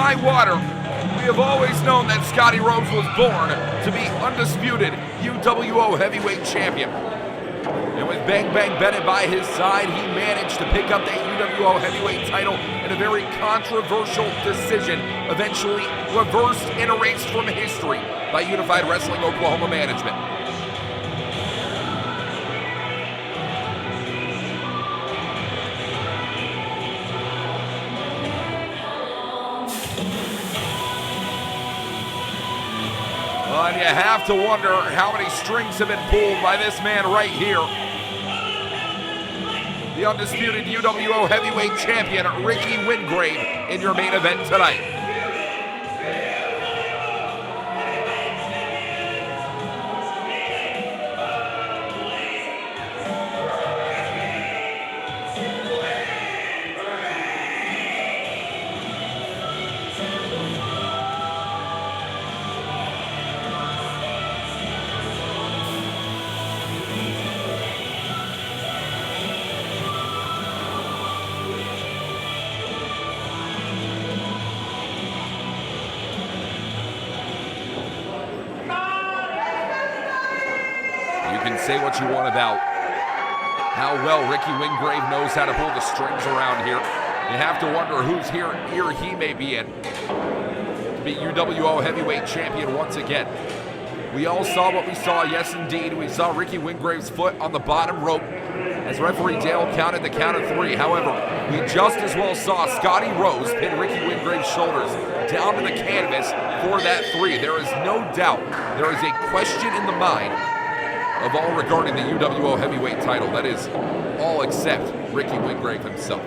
high water, we have always known that Scotty Rose was born to be undisputed UWO heavyweight champion. And with Bang Bang Bennett by his side, he managed to pick up that UWO heavyweight title in a very controversial decision, eventually reversed and erased from history by Unified Wrestling Oklahoma management. And you have to wonder how many strings have been pulled by this man right here. The undisputed UWO heavyweight champion, Ricky Wingrave, in your main event tonight. You can say what you want about how well Ricky Wingrave knows how to pull the strings around here. You have to wonder whose ear he may be in to be UWO heavyweight champion once again. We all saw what we saw, yes indeed. We saw Ricky Wingrave's foot on the bottom rope as referee Dale counted the count of 3. However, we just as well saw Scotty Rose pin Ricky Wingrave's shoulders down to the canvas for that 3. There is no doubt, there is a question in the mind of all regarding the UWO heavyweight title. That is all except Ricky Wingrave himself.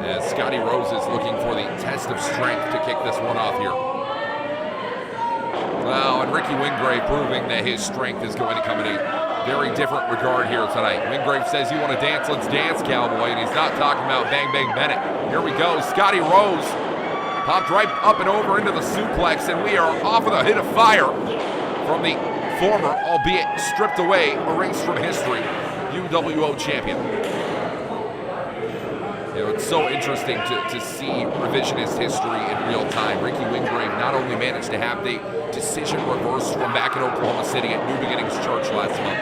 As Scotty Rose is looking for the test of strength to kick this one off here. Well, and Ricky Wingrave proving that his strength is going to come in a very different regard here tonight. Wingrave says, "You want to dance? Let's dance, cowboy." And he's not talking about Bang Bang Bennett. Here we go. Scotty Rose popped right up and over into the suplex, and we are off with a hit of fire from the former, albeit stripped away, erased from history, UWO champion. You know, it's so interesting to see revisionist history in real time. Ricky Wingrave not only managed to have the decision reversed from back in Oklahoma City at New Beginnings Church last month,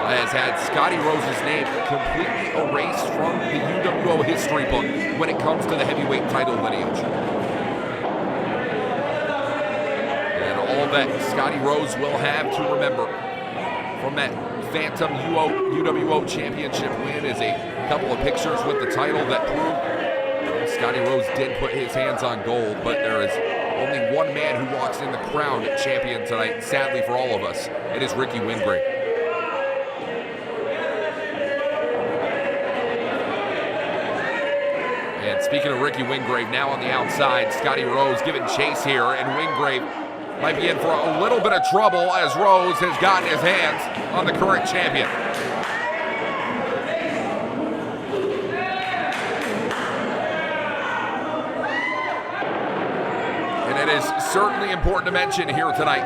has had Scotty Rose's name completely erased from the UWO history book when it comes to the heavyweight title lineage. And all that Scotty Rose will have to remember from that Phantom UWO Championship win is a couple of pictures with the title that prove Scotty Rose did put his hands on gold, but there is only one man who walks in the crowned champion tonight, sadly for all of us. It is Ricky Wingrave. And speaking of Ricky Wingrave, now on the outside, Scotty Rose giving chase here, and Wingrave might be in for a little bit of trouble as Rose has gotten his hands on the current champion. And it is certainly important to mention here tonight,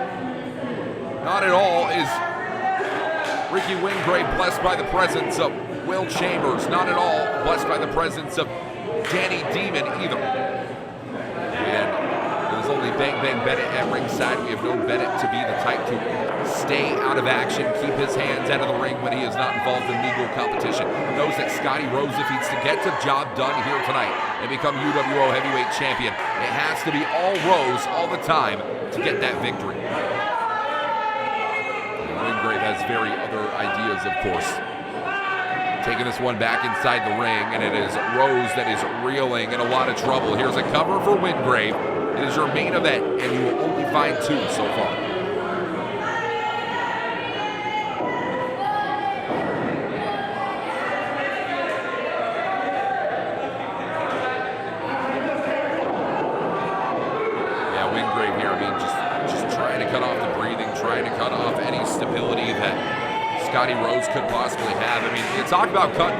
not at all is Ricky Wingrave blessed by the presence of Will Chambers, not at all blessed by the presence of Danny Demon either. And there's only Bang Bang Bennett at ringside. We have known Bennett to be the type to stay out of action, keep his hands out of the ring when he is not involved in legal competition. Knows that Scotty Rose, if he's to get the job done here tonight and become UWO heavyweight champion, it has to be all Rose all the time to get that victory. Wingrave has very other ideas, of course. Taking this one back inside the ring, and it is Rose that is reeling in a lot of trouble. Here's a cover for Wingrave. It is your main event, and you will only find 2 so far. Yeah, Wingrave here, I mean, just trying to cut off the breathing, trying to cut off any stability that Scotty Rose could possibly have. I mean, you talk about cutting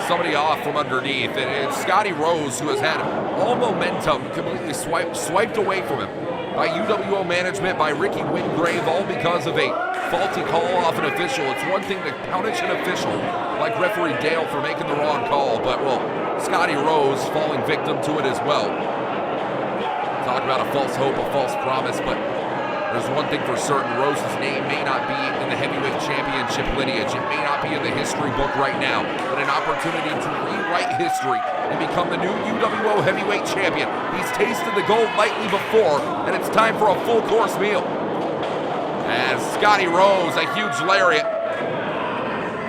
somebody off from underneath, and it's Scotty Rose who has had all momentum completely swiped away from him by UWO management, by Ricky Wingrave, all because of a faulty call off an official. It's one thing to punish an official like referee Dale for making the wrong call, but well, Scotty Rose falling victim to it as well. Talk about a false hope, a false promise, but there's one thing for certain. Rose's name may not be in the heavyweight championship lineage. It may not be in the history book right now, but an opportunity to rewrite history and become the new UWO heavyweight champion. He's tasted the gold lightly before, and it's time for a full course meal. As Scotty Rose, a huge lariat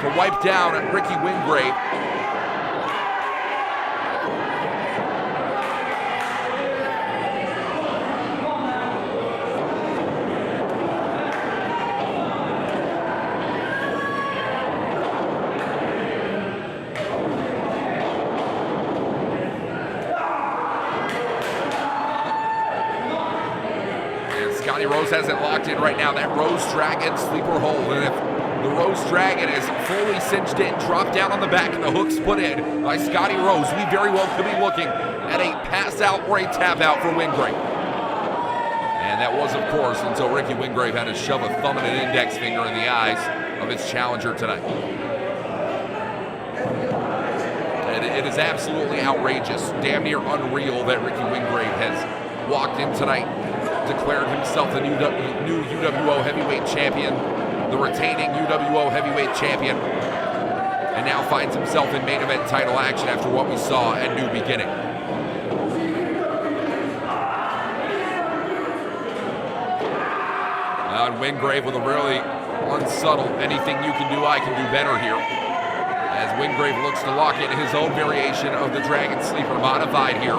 to wipe down Ricky Wingrave. Scotty Rose has it locked in right now. That Rose Dragon sleeper hold. And if the Rose Dragon is fully cinched in, dropped down on the back, and the hook's put in by Scotty Rose, we very well could be looking at a pass out or a tap out for Wingrave. And that was, of course, until Ricky Wingrave had to shove a thumb and an index finger in the eyes of his challenger tonight. It is absolutely outrageous, damn near unreal that Ricky Wingrave has walked in tonight, declared himself the new UWO heavyweight champion, the retaining UWO heavyweight champion, and now finds himself in main event title action after what we saw at New Beginning. And Wingrave with a really unsubtle, anything you can do, I can do better here. As Wingrave looks to lock in his own variation of the Dragon Sleeper modified here,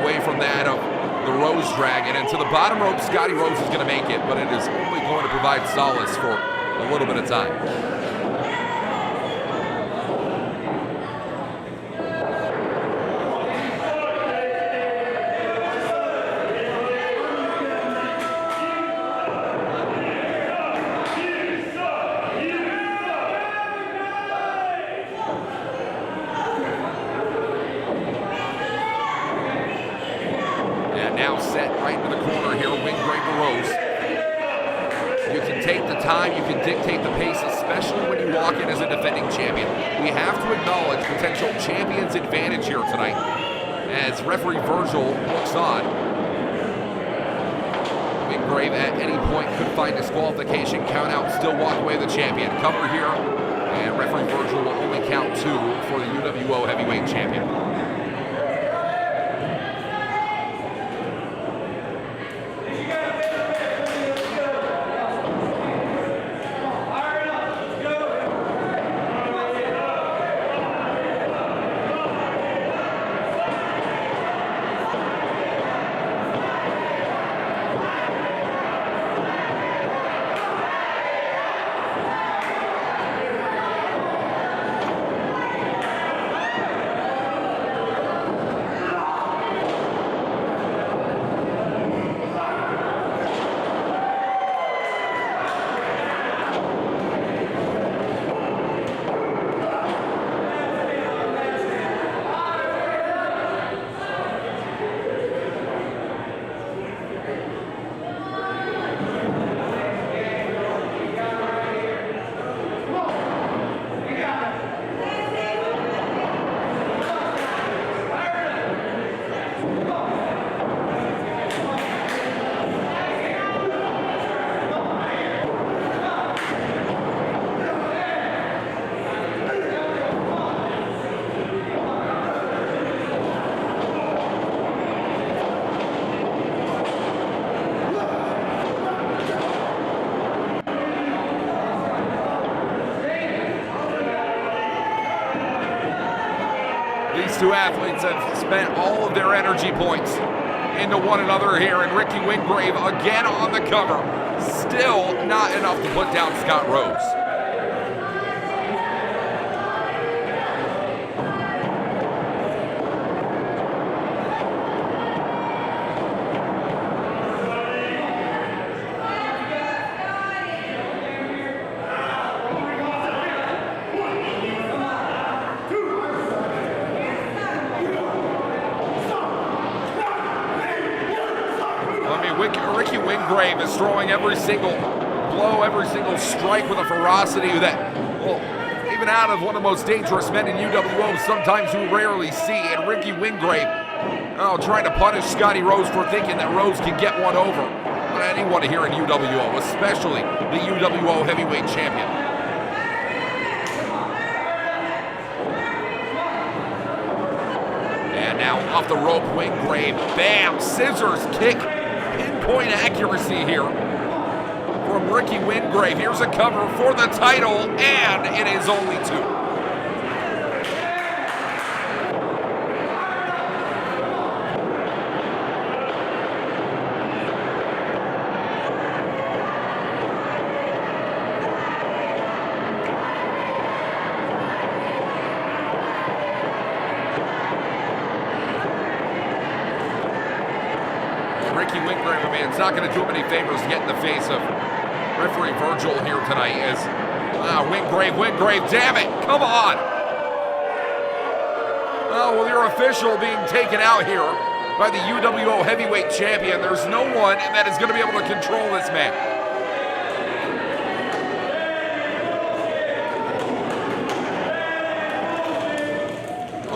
away from that of the Rose Dragon, and to the bottom rope, Scotty Rose is going to make it, but it is only going to provide solace for a little bit of time. Now set right into the corner here, Wingrave to Rose. You can take the time, you can dictate the pace, especially when you walk in as a defending champion. We have to acknowledge potential champion's advantage here tonight as referee Virgil looks on. Wingrave at any point could find disqualification, count out, still walk away the champion. Cover here, and referee Virgil will only count 2 for the UWO heavyweight champion. These two athletes have spent all of their energy points into one another here, and Ricky Wingrave again on the cover. Still not enough to put down Scott Rose. Ricky Wingrave is throwing every single blow, every single strike with a ferocity that, well, even out of one of the most dangerous men in UWO, sometimes you rarely see. And Ricky Wingrave, trying to punish Scotty Rose for thinking that Rose can get one over on anyone here in UWO, especially the UWO heavyweight champion. And now off the rope, Wingrave, bam, scissors kick, pinpoint accuracy here from Ricky Wingrave. Here's a cover for the title, and it is only 2. Ricky Wingrave, man, it's not going to do him any favors to get in the face of referee Virgil here tonight as Wingrave, damn it, come on. Oh, well, your official being taken out here by the UWO heavyweight champion. There's no one that is going to be able to control this man.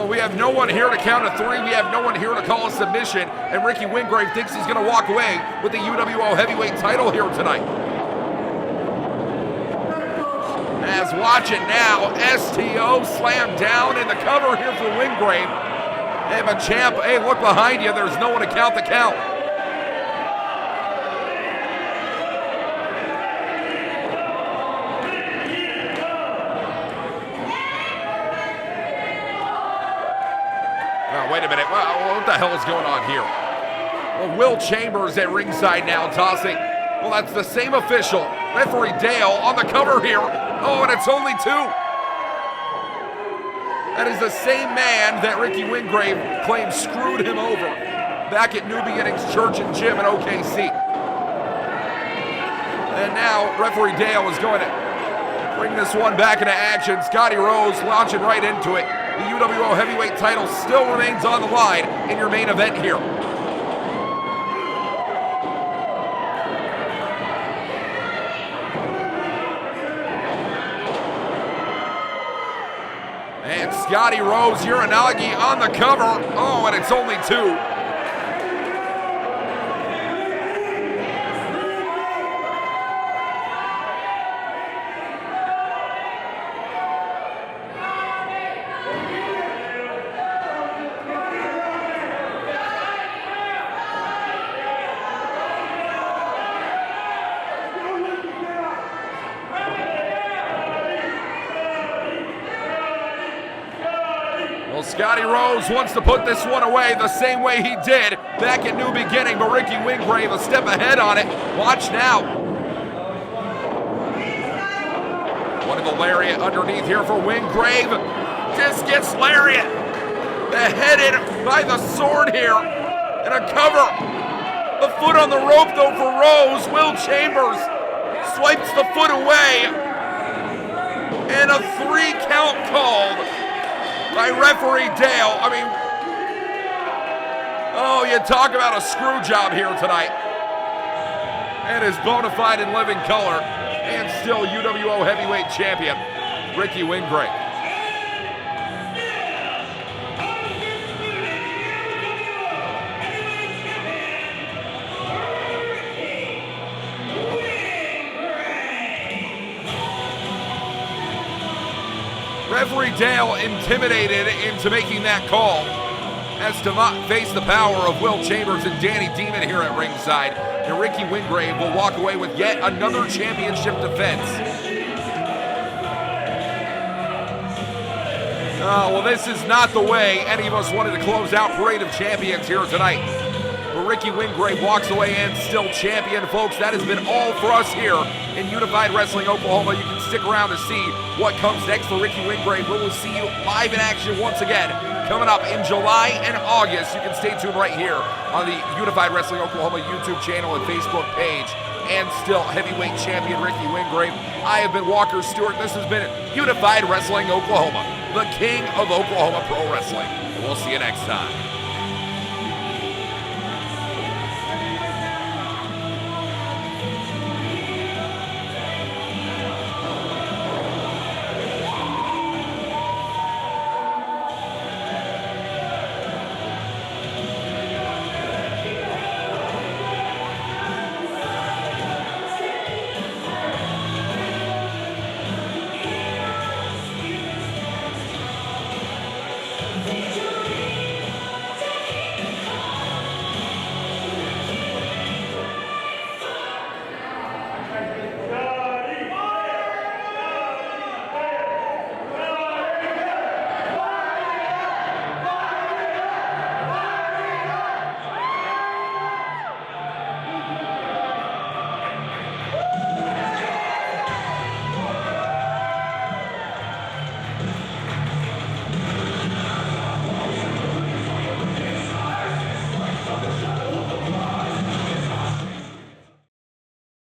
We have no one here to count to 3. We have no one here to call a submission. And Ricky Wingrave thinks he's going to walk away with the UWO heavyweight title here tonight. As watch it now, STO slammed down in the cover here for Wingrave. Hey, but champ, hey, look behind you. There's no one to count the count. Wait a minute, what the hell is going on here? Well, Will Chambers at ringside now tossing. Well, that's the same official, referee Dale, on the cover here. Oh, and it's only 2. That is the same man that Ricky Wingrave claims screwed him over back at New Beginnings Church and Gym in OKC. And now referee Dale is going to bring this one back into action. Scotty Rose launching right into it. The UWO heavyweight title still remains on the line in your main event here. And Scotty Rose, Uranagi on the cover. Oh, and it's only 2. Well, Scotty Rose wants to put this one away the same way he did back at New Beginning, but Ricky Wingrave a step ahead on it. Watch now. What a lariat underneath here for Wingrave. Discus lariat. Beheaded by the sword here. And a cover. The foot on the rope though for Rose. Will Chambers swipes the foot away. And a 3 count called by referee Dale. I mean, oh, you talk about a screw job here tonight. And is bona fide in living color and still UWO heavyweight champion, Ricky Wingrave. Referee Dale intimidated into making that call as to not face the power of Will Chambers and Danny Demon here at ringside. And Ricky Wingrave will walk away with yet another championship defense. Oh, well, this is not the way any of us wanted to close out Parade of Champions here tonight. But Ricky Wingrave walks away and still champion, folks. That has been all for us here in Unified Wrestling Oklahoma. You can stick around to see what comes next for Ricky Wingrave. We will see you live in action once again coming up in July and August. You can stay tuned right here on the Unified Wrestling Oklahoma YouTube channel and Facebook page. And still heavyweight champion Ricky Wingrave. I have been Walker Stewart. This has been Unified Wrestling Oklahoma, the king of Oklahoma Pro Wrestling. And we'll see you next time.